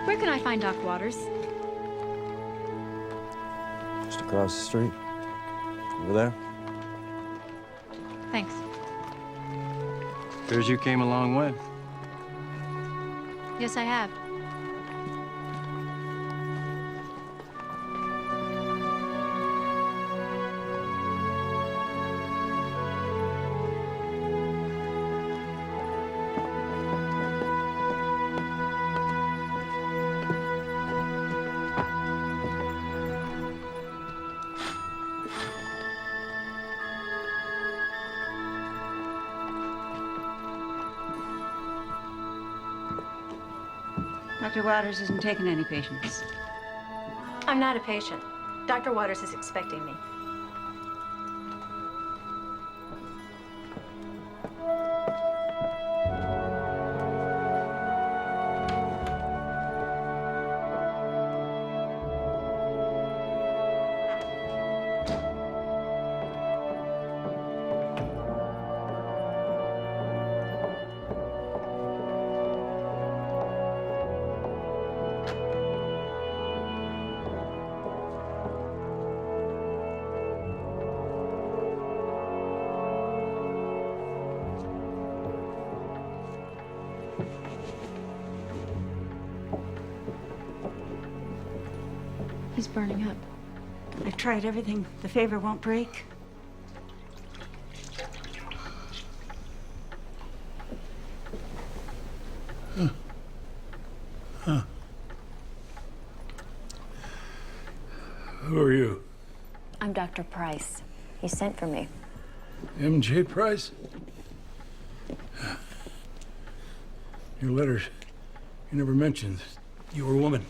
Where can I find Doc Waters? Just across the street. Over there. Thanks. Appears you came a long way. Yes, I have. Dr. Waters isn't taking any patients. I'm not a patient. Dr. Waters is expecting me. He's burning up. I've tried everything. The favor won't break. Who are you? I'm Dr. Price. He sent for me. M.J. Price? Your letters, you never mentioned you were a woman.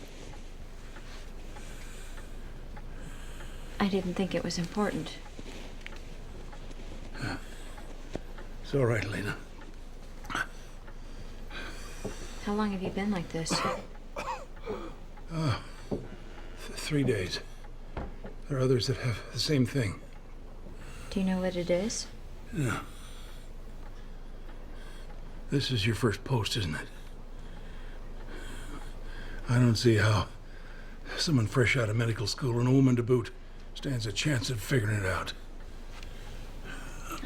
I didn't think it was important. It's all right, Lena. How long have you been like this? 3 days. There are others that have the same thing. Do you know what it is? No. This is your first post, isn't it? I don't see how someone fresh out of medical school and a woman to boot stands a chance of figuring it out.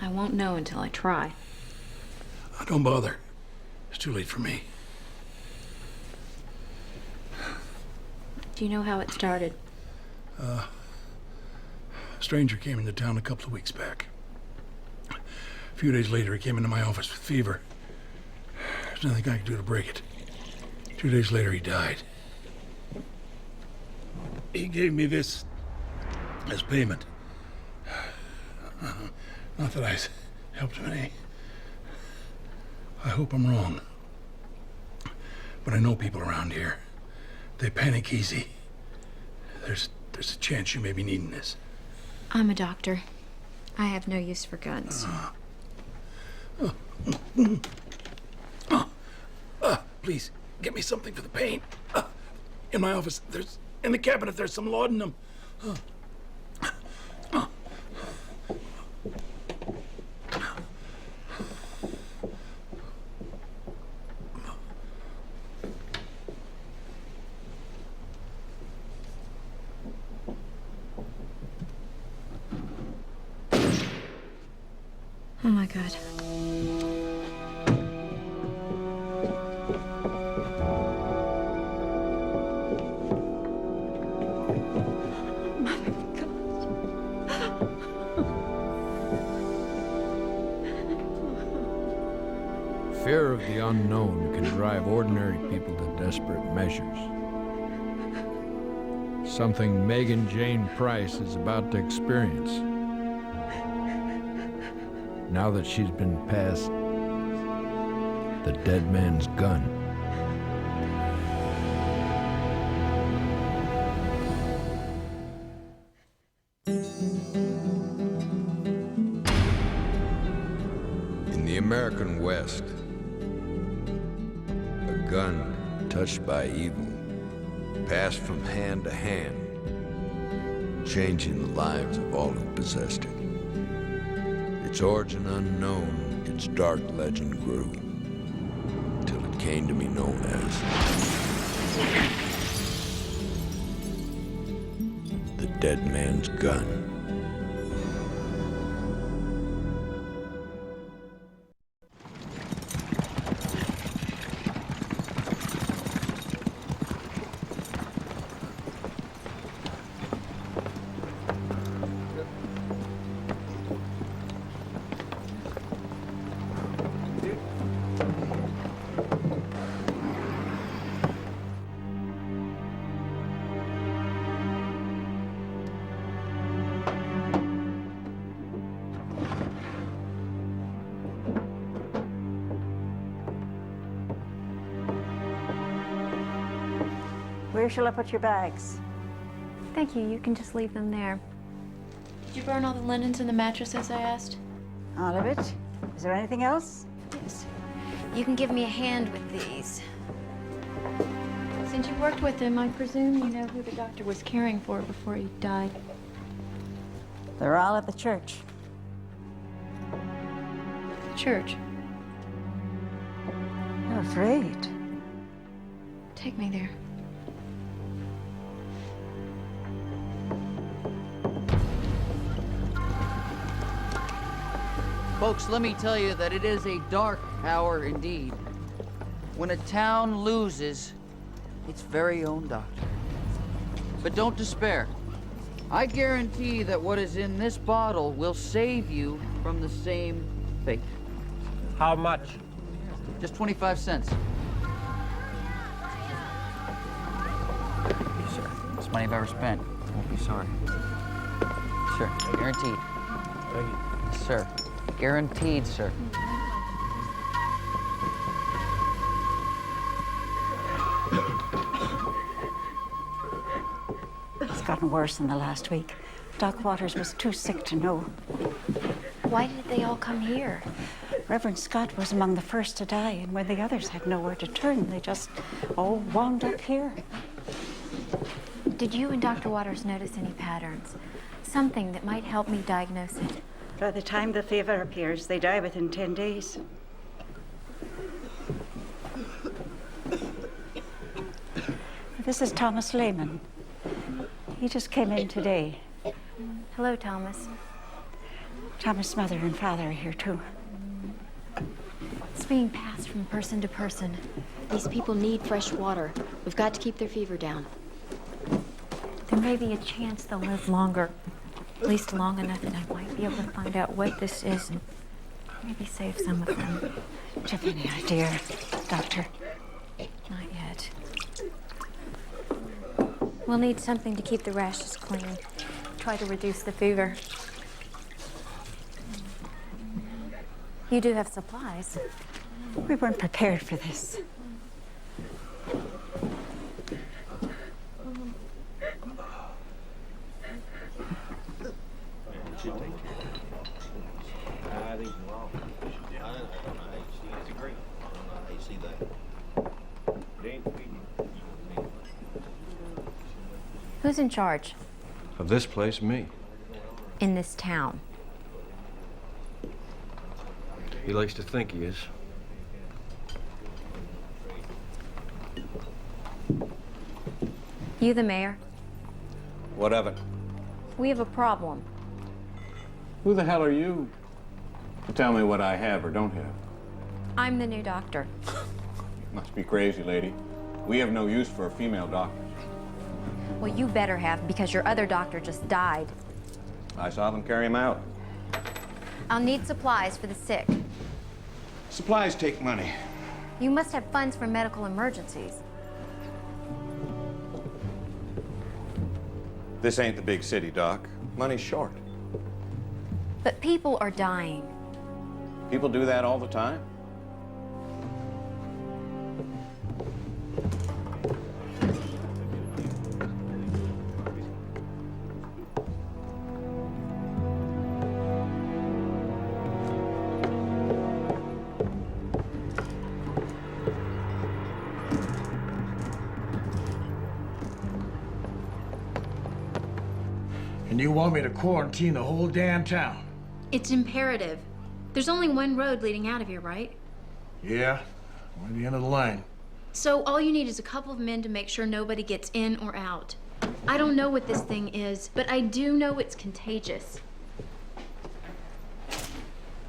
I won't know until I try. Don't bother. It's too late for me. Do you know how it started? A stranger came into town a couple of weeks back. A few days later, he came into my office with fever. There's nothing I could do to break it. 2 days later, he died. He gave me this as payment. Not that I helped him any. I hope I'm wrong. But I know people around here. They panic easy. There's a chance you may be needing this. I'm a doctor. I have no use for guns. Please, get me something for the pain. In my office, in the cabinet, there's some laudanum. Oh my God. Fear of the unknown can drive ordinary people to desperate measures. Something Megan Jane Price is about to experience. Now that she's been passed the dead man's gun. In the American West, a gun touched by evil passed from hand to hand, changing the lives of all who possessed it. Its origin unknown, its dark legend grew, till it came to be known as dead man's gun. Where shall I put your bags? Thank you. You can just leave them there. Did you burn all the linens in the mattress as I asked? All of it. Is there anything else? Yes. You can give me a hand with these. Since you worked with him, I presume you know who the doctor was caring for before he died. They're all at the church. The church. You're afraid. Take me there. Folks, let me tell you that it is a dark hour indeed. When a town loses its very own doctor. But don't despair. I guarantee that what is in this bottle will save you from the same fate. How much? Just 25 cents. Sir, it's money I've ever spent. Won't be sorry. Sure, guaranteed. Thank you. Sir, guaranteed, sir. It's gotten worse in the last week. Doc Waters was too sick to know. Why did they all come here? Reverend Scott was among the first to die, and when the others had nowhere to turn, they just all wound up here. Did you and Dr. Waters notice any patterns? Something that might help me diagnose it? By the time the fever appears, they die within 10 days. This is Thomas Lehman. He just came in today. Hello, Thomas. Thomas' mother and father are here, too. It's being passed from person to person. These people need fresh water. We've got to keep their fever down. There may be a chance they'll live longer. At least long enough that I might be able to find out what this is and maybe save some of them. Do you have any idea, Doctor? Not yet. We'll need something to keep the rashes clean. Try to reduce the fever. You do have supplies. We weren't prepared for this. Who's in charge Of this place, me. in this town? He likes to think he is. You the mayor? What of it? We have a problem. Who the hell are you to tell me what I have or don't have? I'm the new doctor. Must be crazy, lady. We have no use for a female doctor. Well, you better have, because your other doctor just died. I saw them carry him out. I'll need supplies for the sick. Supplies take money. You must have funds for medical emergencies. This ain't the big city, Doc. Money's short. But people are dying. People do that all the time. And you want me to quarantine the whole damn town? It's imperative. There's only one road leading out of here, right? Yeah, we're at the end of the line. So all you need is a couple of men to make sure nobody gets in or out. I don't know what this thing is, but I do know it's contagious.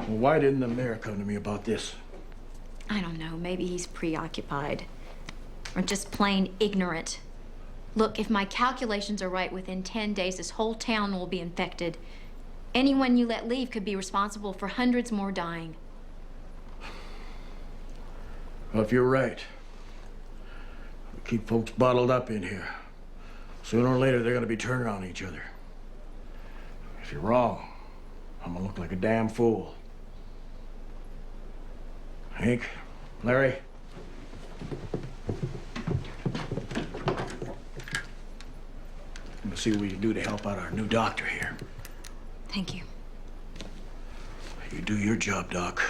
Well, why didn't the mayor come to me about this? I don't know, maybe he's preoccupied. Or just plain ignorant. Look, if my calculations are right, within 10 days, this whole town will be infected. Anyone you let leave could be responsible for hundreds more dying. Well, if you're right, we keep folks bottled up in here. Sooner or later, they're gonna be turning on each other. If you're wrong, I'm gonna look like a damn fool. Hank, Larry. We'll see what we can do to help out our new doctor here. Thank you. You do your job, Doc.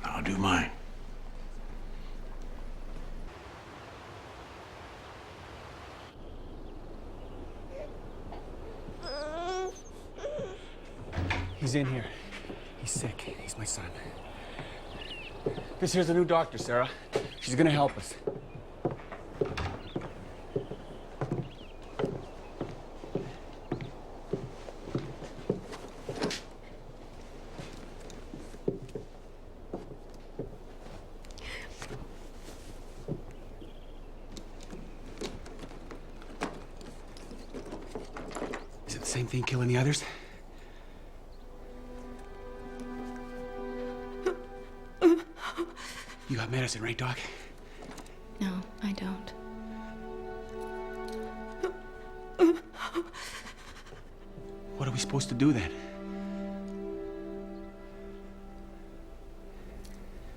I'll do mine. He's in here. He's sick. He's my son. This here's a new doctor, Sarah. She's gonna help us. Is it the same thing killing the others? You got medicine, right, Doc? No, I don't. What are we supposed to do then?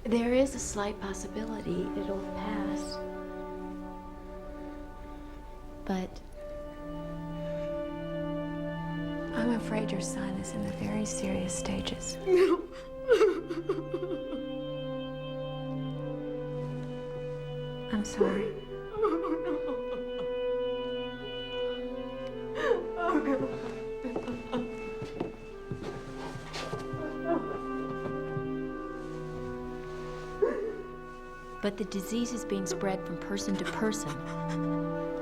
There is a slight possibility it'll pass. But I'm afraid your son is in the very serious stages. I'm sorry. But the disease is being spread from person to person.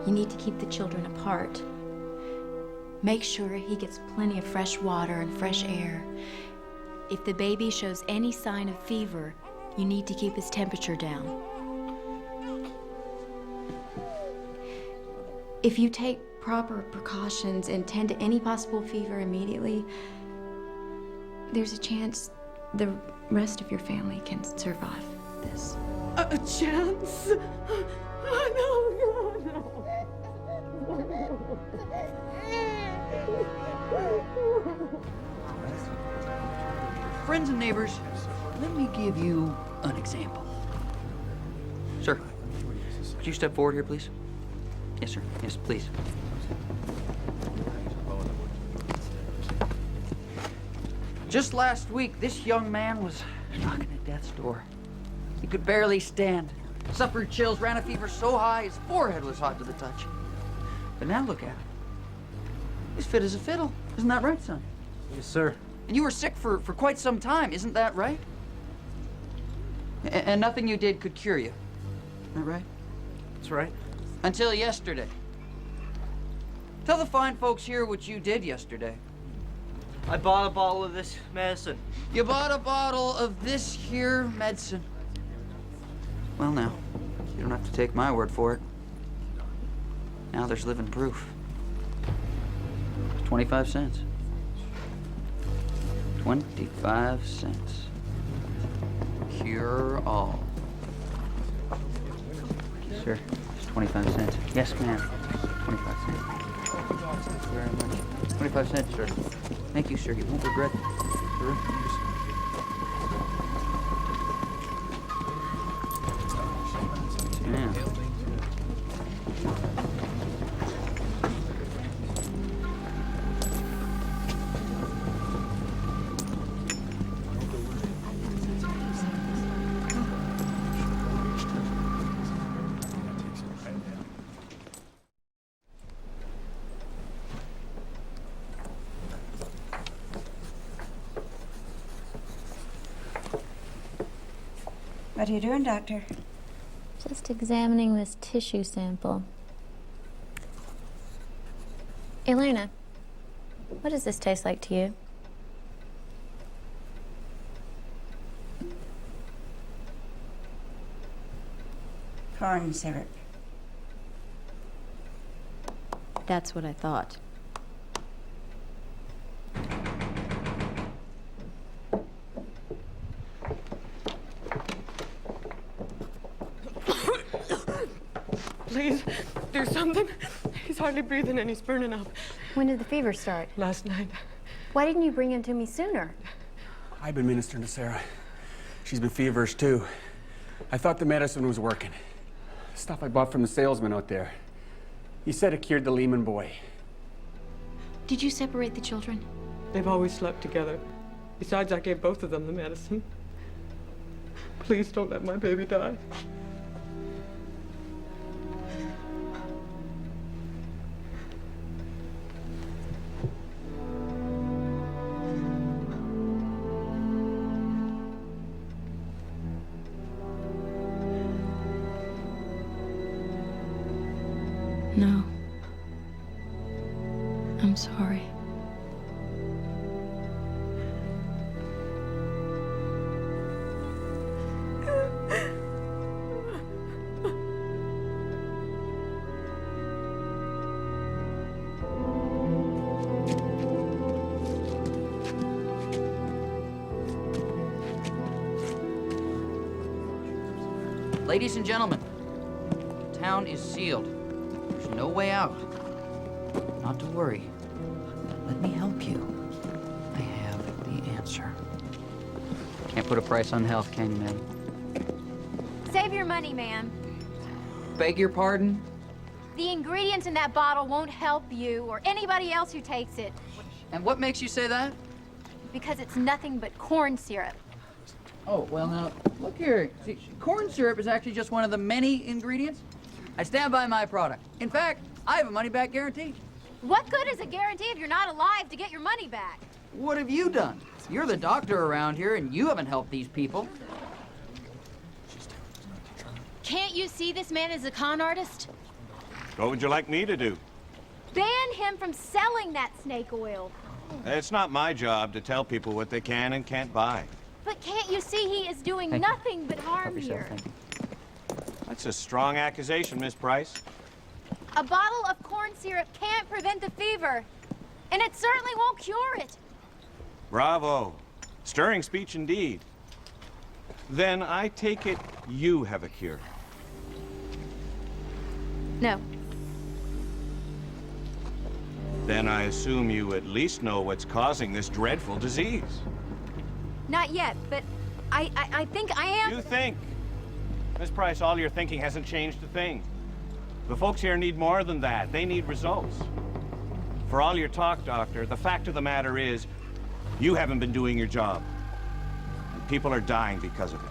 You need to keep the children apart. Make sure he gets plenty of fresh water and fresh air. If the baby shows any sign of fever, you need to keep his temperature down. If you take proper precautions and tend to any possible fever immediately, there's a chance the rest of your family can survive this. A chance? Oh, no. Friends and neighbors, let me give you an example. Sir, could you step forward here, please? Yes, sir. Yes, please. Just last week, this young man was knocking at death's door. He could barely stand. Suffered chills, ran a fever so high his forehead was hot to the touch. But now look at him. He's fit as a fiddle. Isn't that right, son? Yes, sir. And you were sick for quite some time, isn't that right? And nothing you did could cure you. Isn't that right? That's right. Until yesterday. Tell the fine folks here what you did yesterday. I bought a bottle of this medicine. You bought a bottle of this here medicine. Well, now, you don't have to take my word for it. Now there's living proof. 25 cents. 25 cents. Cure all. Sir, it's 25 cents. Yes, ma'am. 25 cents. Thank you very much. 25 cents, sir. Thank you, sir. You won't regret it. Sir. Yeah. What are you doing, Doctor? Just examining this tissue sample. Elena, what does this taste like to you? Corn syrup. That's what I thought. Please, do something. He's hardly breathing and he's burning up. When did the fever start? Last night. Why didn't you bring him to me sooner? I've been ministering to Sarah. She's been feverish too. I thought the medicine was working. Stuff I bought from the salesman out there. He said it cured the Lehman boy. Did you separate the children? They've always slept together. Besides, I gave both of them the medicine. Please don't let my baby die. No. I'm sorry. Ladies and gentlemen, the town is sealed. There's no way out. Not to worry. Let me help you. I have the answer. Can't put a price on health, can you, ma'am? Save your money, ma'am. Beg your pardon? The ingredients in that bottle won't help you or anybody else who takes it And what makes you say that? because it's nothing but corn syrup. Oh, well now, look here. See, corn syrup is actually just one of the many ingredients. I stand by my product. In fact, I have a money-back guarantee. What good is a guarantee if you're not alive to get your money back? What have you done? You're the doctor around here, and you haven't helped these people. Can't you see this man is a con artist? What would you like me to do? Ban him from selling that snake oil. It's not my job to tell people what they can and can't buy. But can't you see he is doing Thank you. nothing but harm Help yourself, here? thank you. That's a strong accusation, Miss Price. A bottle of corn syrup can't prevent the fever, and it certainly won't cure it. Bravo. Stirring speech indeed. Then I take it you have a cure. No. Then I assume you at least know what's causing this dreadful disease. Not yet, but I think I am. You think? Miss Price, all your thinking hasn't changed a thing. The folks here need more than that. They need results. For all your talk, Doctor, the fact of the matter is, you haven't been doing your job. And people are dying because of it.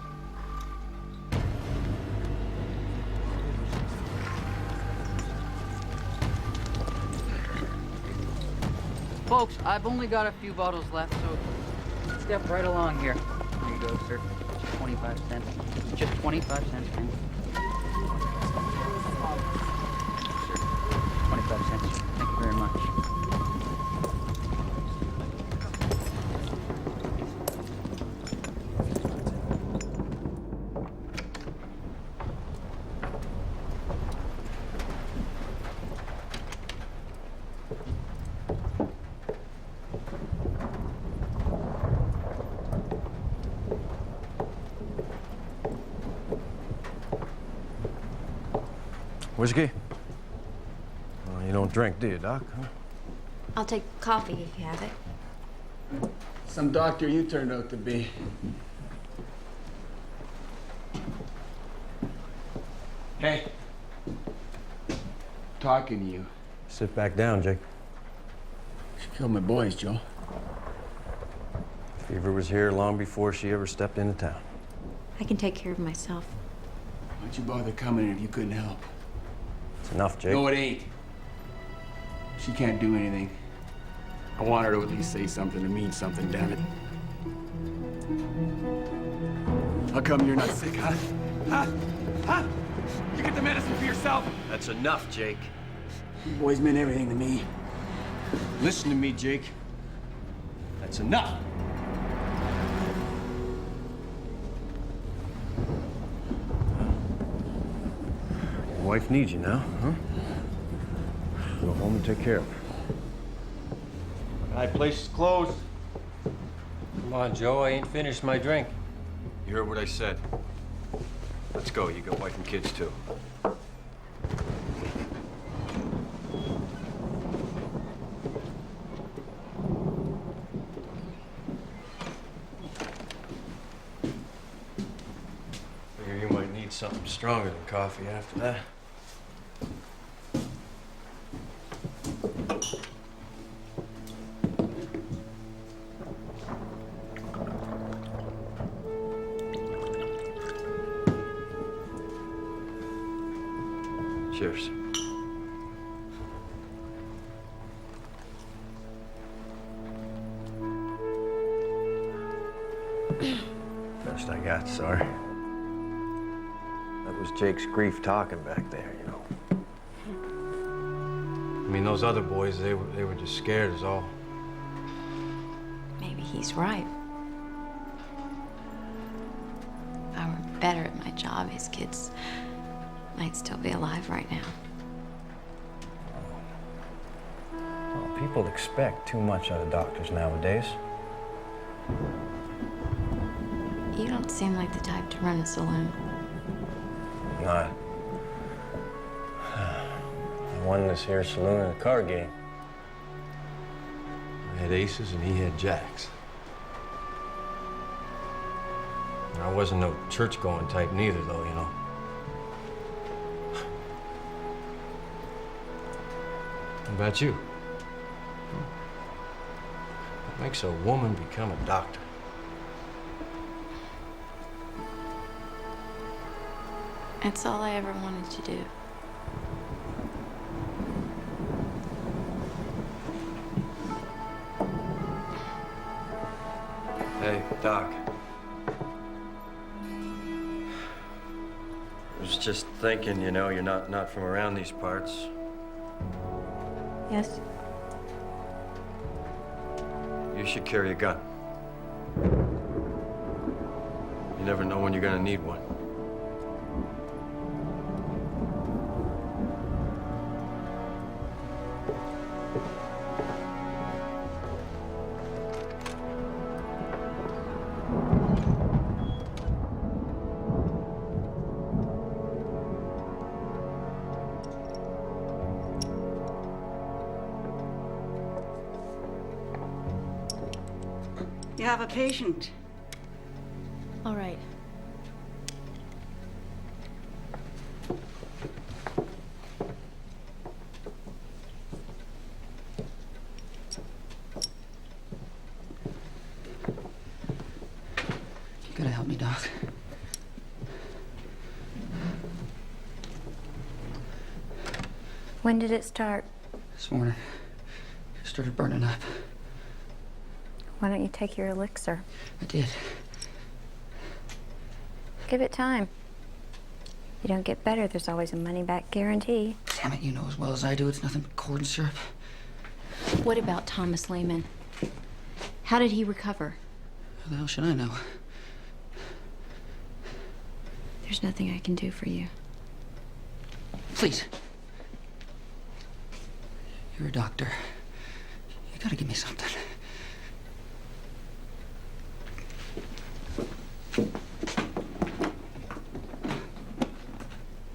Folks, I've only got a few bottles left, so step right along here. There you go, sir. Just 25 cents. Just 25 cents, man. Sir, 25 cents. Thank you very much. Whiskey? Well, you don't drink, do you, Doc? Huh? I'll take coffee if you have it. Some doctor you turned out to be. Hey. Talking to you. Sit back down, Jake. She killed my boys, Joe. Fever was here long before she ever stepped into town. I can take care of myself. Why'd you bother coming if you couldn't help? It's enough, Jake. No, it ain't. She can't do anything. I want her to at least say something to mean something, damn it. How come you're not sick, huh? Huh? Huh? You get the medicine for yourself? That's enough, Jake. You boys meant everything to me. Listen to me, Jake. That's enough. Your wife needs you now, huh? Go home and take care of her. My place is closed. Come on, Joe. I ain't finished my drink. You heard what I said. Let's go. You got wife and kids, too. Figure you might need something stronger than coffee after that. Cheers. Best I got, sorry. That was Jake's grief talking back there, you know. I mean, those other boys, they were just scared is all. Maybe he's right. If I were better at my job, his kids might still be alive right now. Well, people expect too much out of doctors nowadays. You don't seem like the type to run a saloon. Not. I won this here saloon in a card game. I had aces and he had jacks. And I wasn't no church-going type neither, though, you know. What about you? What makes a woman become a doctor? It's all I ever wanted to do. Hey, Doc. I was just thinking, you know, you're not from around these parts. Yes? You should carry a gun. You never know when you're gonna need one. You have a patient. All right. You gotta help me, Doc. When did it start? This morning, it started burning up. Why don't you take your elixir? I did. Give it time. You don't get better, there's always a money-back guarantee. Damn it, you know as well as I do it's nothing but corn syrup. What about Thomas Lehman? How did he recover? How the hell should I know? There's nothing I can do for you. Please. You're a doctor. You gotta give me something.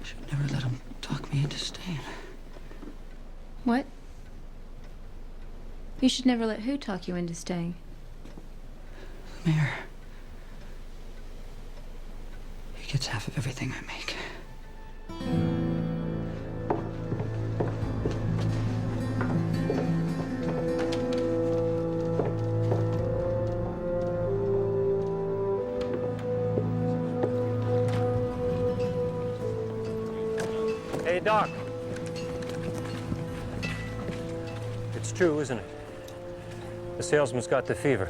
Should never let him talk me into staying. What? You should never let who talk you into staying? The mayor. He gets half of everything I make. Hey, Doc. It's true, isn't it? The salesman's got the fever.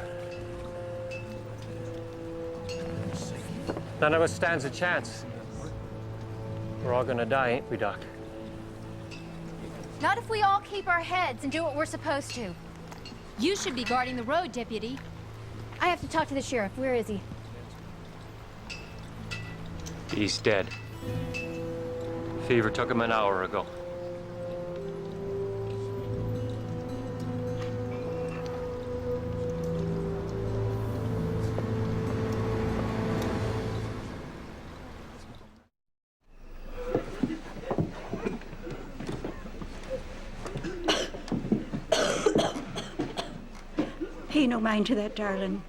None of us stands a chance. We're all gonna die, ain't we, Doc? Not if we all keep our heads and do what we're supposed to. You should be guarding the road, Deputy. I have to talk to the sheriff. Where is he? He's dead. Fever took him an hour ago. Pay no mind to that, darling.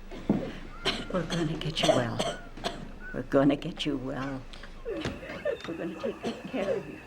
We're gonna get you well. We're gonna get you well. We're gonna take good care of you.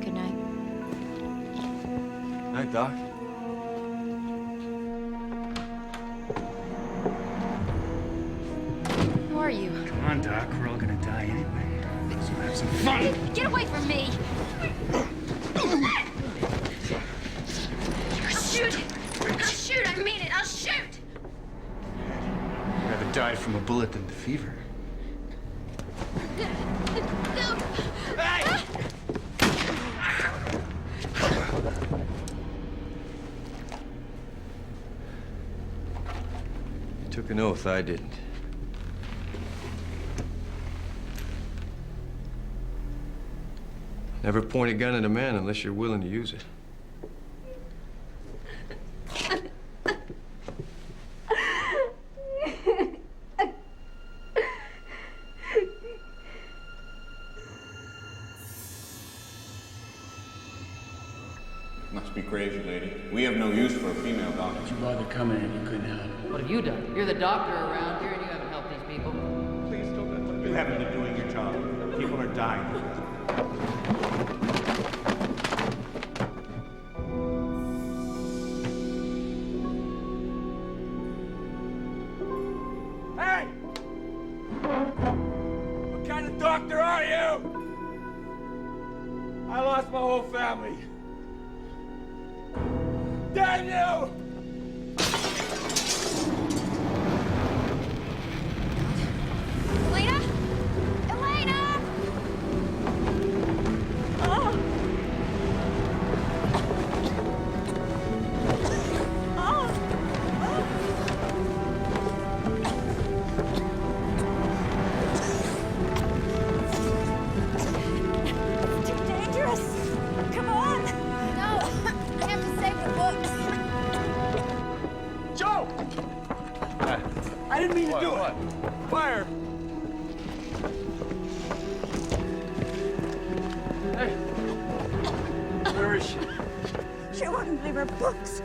Good night. Night, Doc. Who are you? Come on, Doc. We're all gonna die anyway. So have some fun. Get away from me! I'll shoot! I'll shoot! I mean it! I'll shoot! I'd rather die from a bullet than the fever. You took an oath, I didn't. Never point a gun at a man unless you're willing to use it. Must be crazy, lady. We have no use for a female doctor. Did you bother coming if you couldn't help? What have you done? You're the doctor around here and you haven't helped these people. Please don't let them You haven't been doing your job. People are dying. Hey! What kind of doctor are you? I lost my whole family. Damn you! Elena? Elena! Oh! It's too dangerous. Come on. No! I have to save the books. Joe! I didn't mean to do What? it. Fire! Hey! Where is she? She wouldn't leave her books.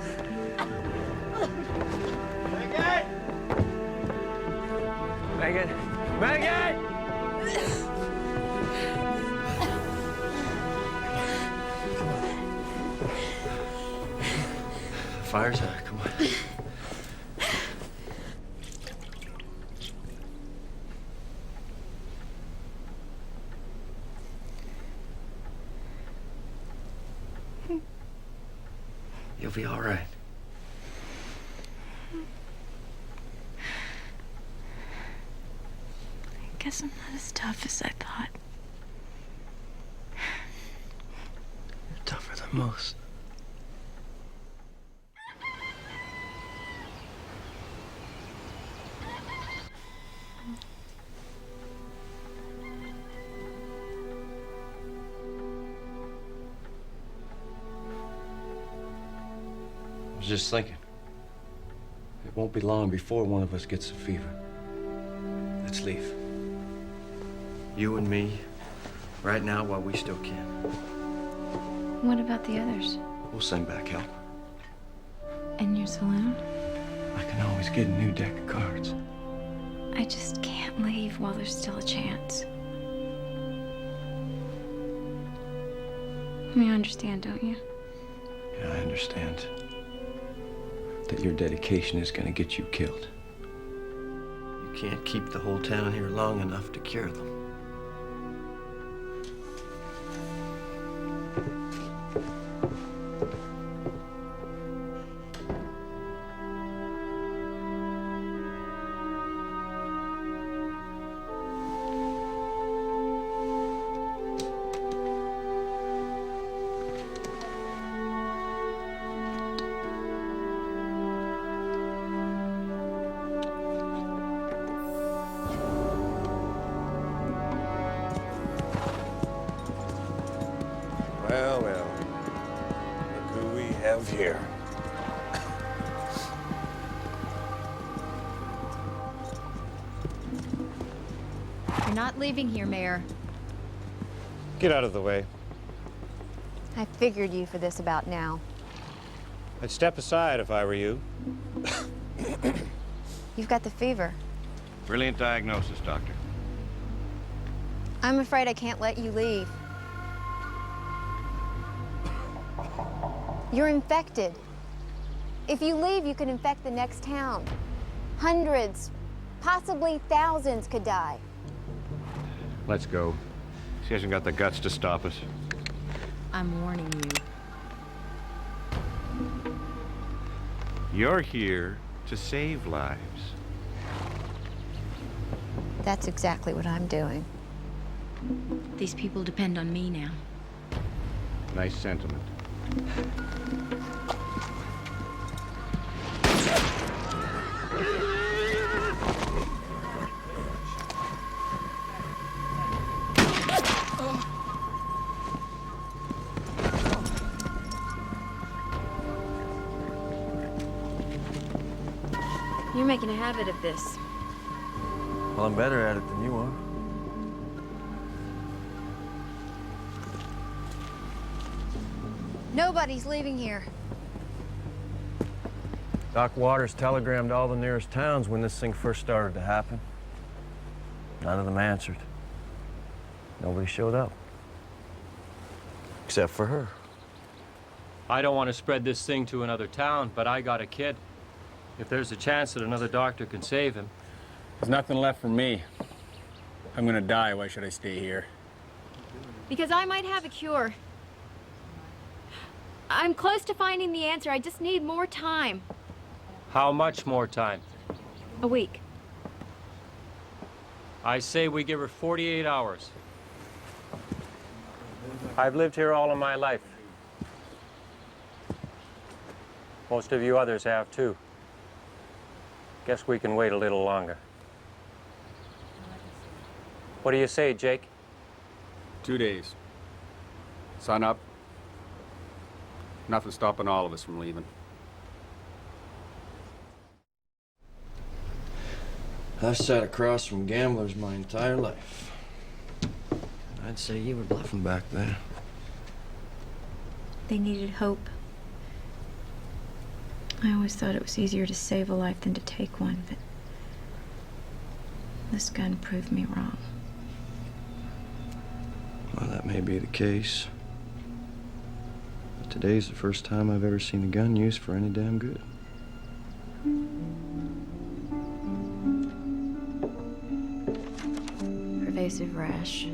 Megan! Megan! Megan! Fire's out. Come on. You'll be all right. I guess I'm not as tough as I thought. You're tougher than most. I was just thinking. It won't be long before one of us gets the fever. Let's leave. You and me, right now while we still can. What about the others? We'll send back help. In your saloon? I can always get a new deck of cards. I just can't leave while there's still a chance. You understand, don't you? Yeah, I understand that your dedication is gonna get you killed. You can't keep the whole town here long enough to cure them. Well, well. Look who we have here. You're not leaving here, Mayor. Get out of the way. I figured you for this about now. I'd step aside if I were you. You've got the fever. Brilliant diagnosis, Doctor. I'm afraid I can't let you leave. You're infected. If you leave, you could infect the next town. Hundreds, possibly thousands could die. Let's go. She hasn't got the guts to stop us. I'm warning you. You're here to save lives. That's exactly what I'm doing. These people depend on me now. Nice sentiment. You're making a habit of this. Well, I'm better at it than you are. Nobody's leaving here. Doc Waters telegrammed all the nearest towns when this thing first started to happen. None of them answered. Nobody showed up. Except for her. I don't want to spread this thing to another town, but I got a kid. If there's a chance that another doctor can save him. There's nothing left for me. I'm gonna die. Why should I stay here? Because I might have a cure. I'm close to finding the answer. I just need more time. How much more time? A week. I say we give her 48 hours. I've lived here all of my life. Most of you others have too. Guess we can wait a little longer. What do you say, Jake? 2 days. Sun up. Nothing stopping all of us from leaving. I've sat across from gamblers my entire life. I'd say you were bluffing back then. They needed hope. I always thought it was easier to save a life than to take one, but this gun proved me wrong. Well, that may be the case. But today's the first time I've ever seen a gun used for any damn good. Pervasive rash,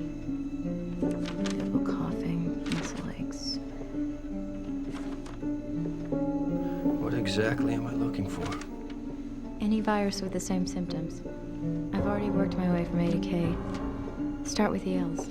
febrile coughing, muscle aches. What exactly am I looking for? Any virus with the same symptoms. I've already worked my way from A to K. Start with the L's.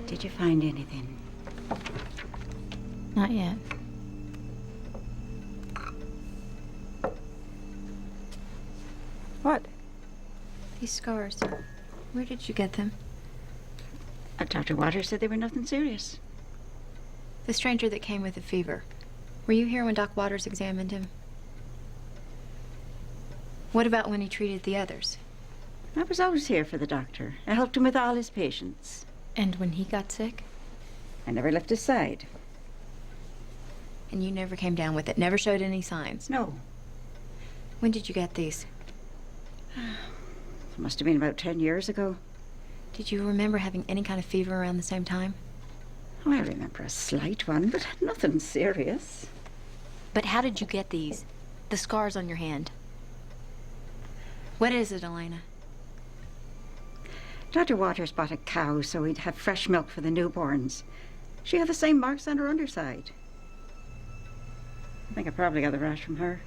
Did you find anything? Not yet. What? These scars, where did you get them? Dr. Waters said they were nothing serious. The stranger that came with the fever. Were you here when Doc Waters examined him? What about when he treated the others? I was always here for the doctor. I helped him with all his patients. And when he got sick? I never left his side. And you never came down with it? Never showed any signs? No. When did you get these? It must have been about 10 years ago. Did you remember having any kind of fever around the same time? Oh, I remember a slight one, but nothing serious. But how did you get these? The scars on your hand? What is it, Elena? Dr. Waters bought a cow so he'd have fresh milk for the newborns. She had the same marks on her underside. I think I probably got the rash from her.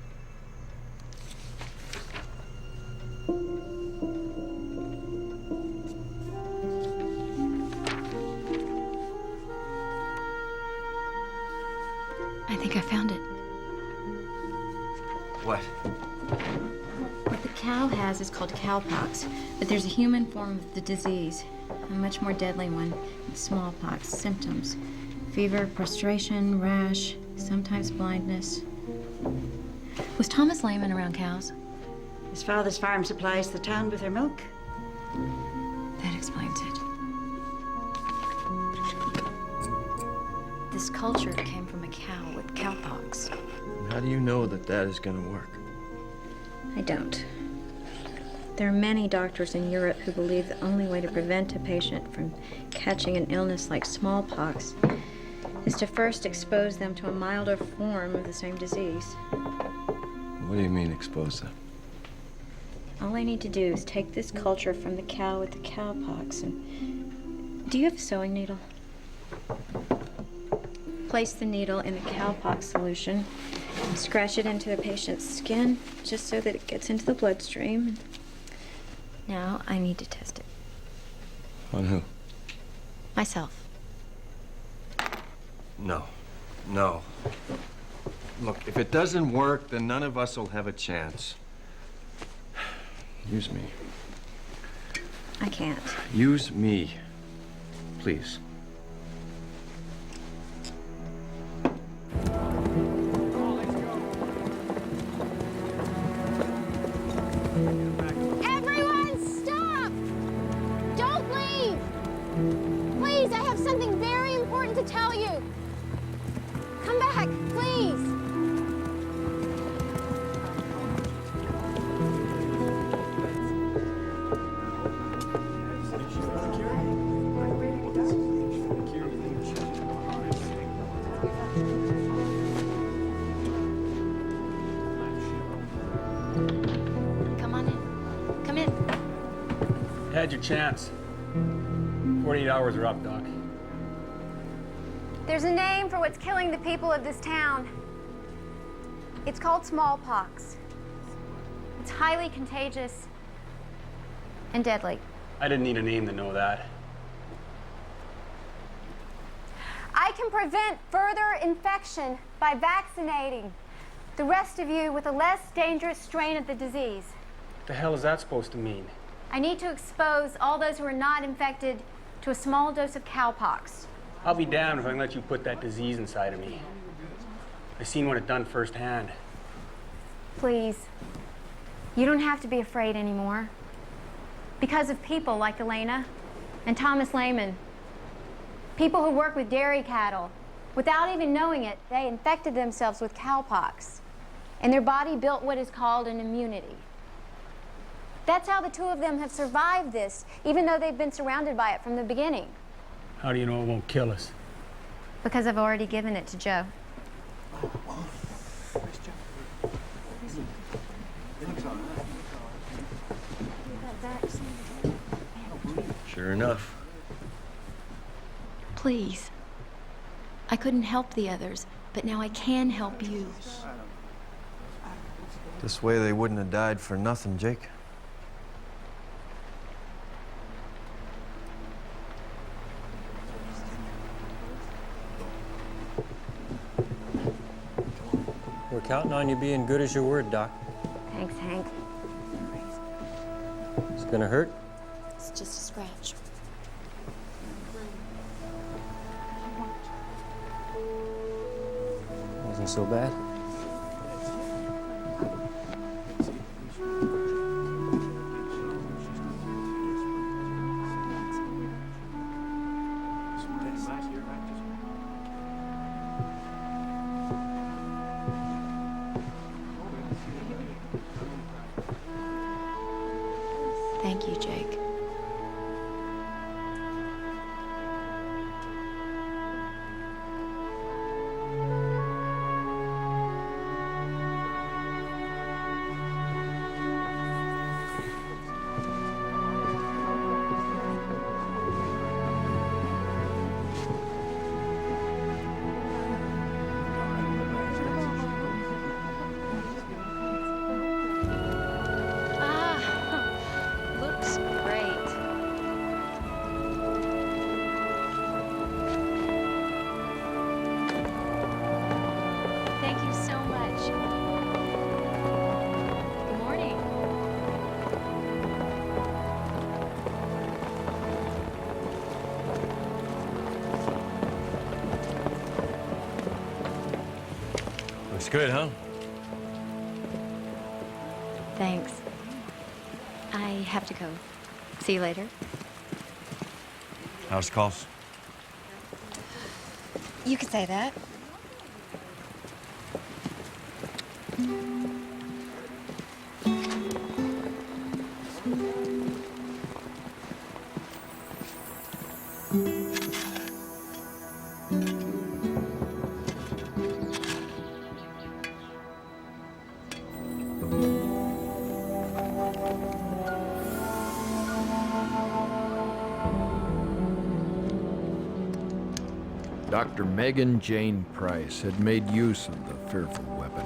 I think I found it. What? What the cow has is called cowpox, but there's a human form of the disease, a much more deadly one, smallpox. Symptoms: fever, prostration, rash, sometimes blindness. Was Thomas Lehman around cows? His father's farm supplies the town with their milk. That explains it. This culture came from a cow with cowpox. How do you know that that is going to work? I don't. There are many doctors in Europe who believe the only way to prevent a patient from catching an illness like smallpox is to first expose them to a milder form of the same disease. What do you mean, expose them? All I need to do is take this culture from the cow with the cowpox and... Do you have a sewing needle? Place the needle in the cowpox solution and scratch it into the patient's skin just so that it gets into the bloodstream. Now I need to test it. On who? Myself. No. No. Look, if it doesn't work, then none of us will have a chance. Use me. I can't. Use me. Please. Everyone, stop! Don't leave! Please, I have something very important to tell you. Come back, please. Come on in. Come in. Had your chance. 48 hours are up, Doc. There's a name for what's killing the people of this town. It's called smallpox. It's highly contagious and deadly. I didn't need a name to know that. I can prevent further infection by vaccinating the rest of you with a less dangerous strain of the disease. What the hell is that supposed to mean? I need to expose all those who are not infected to a small dose of cowpox. I'll be damned if I can let you put that disease inside of me. I seen what it done firsthand. Please, you don't have to be afraid anymore. Because of people like Elena and Thomas Lehman, people who work with dairy cattle, without even knowing it, they infected themselves with cowpox, and their body built what is called an immunity. That's how the two of them have survived this, even though they've been surrounded by it from the beginning. How do you know it won't kill us? Because I've already given it to Joe. Sure enough. Please. I couldn't help the others, but now I can help you. This way they wouldn't have died for nothing, Jake. We're counting on you being good as your word, Doc. Thanks, Hank. Is it gonna hurt? It's just a scratch. Wasn't so bad. Thank you, Jake. Looks great. Thank you so much. Good morning. Looks good, huh? Thanks. I have to go. See you later. House calls? You could say that. Dr. Megan Jane Price had made use of the fearful weapon.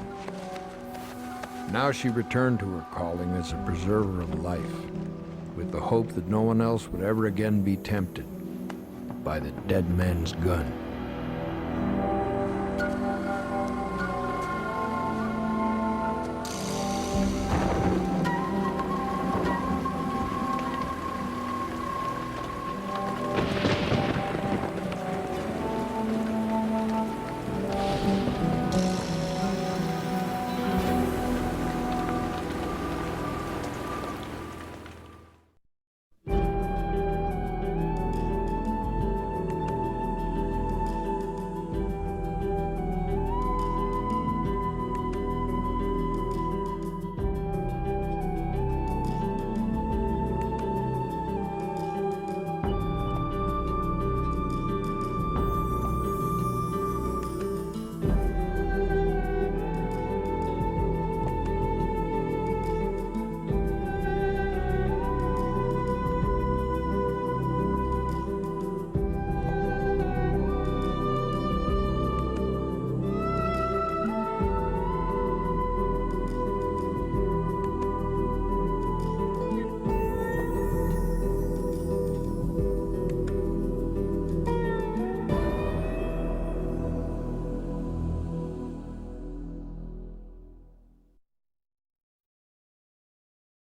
Now she returned to her calling as a preserver of life, with the hope that no one else would ever again be tempted by the dead man's gun.